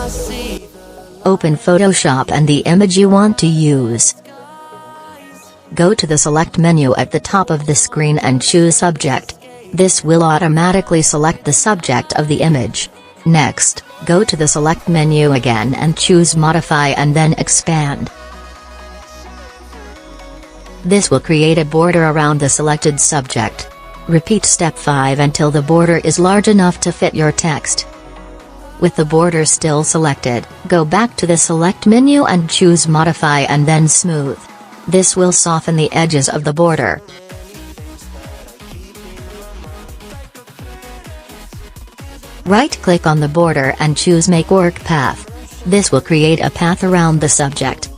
Open Photoshop and the image you want to use. Go to the Select menu at the top of the screen and choose Subject. This will automatically select the subject of the image. Next, go to the Select menu again and choose Modify and then Expand. This will create a border around the selected subject. Repeat step 5 until the border is large enough to fit your text. With the border still selected, go back to the Select menu and choose Modify and then Smooth. This will soften the edges of the border. Right-click on the border and choose Make Work Path. This will create a path around the subject.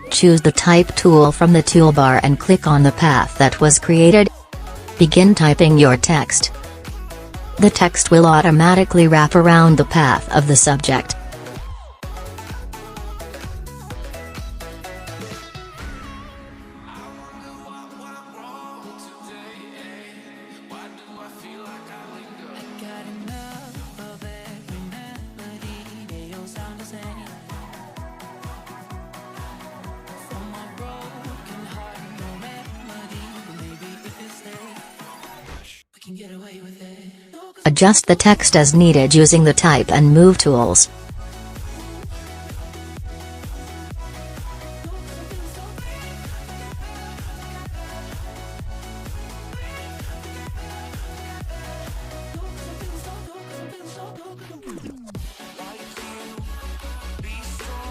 Choose the Type tool from the toolbar and click on the path that was created. Begin typing your text. The text will automatically wrap around the path of the subject. Adjust the text as needed using the Type and Move tools.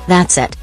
That's it.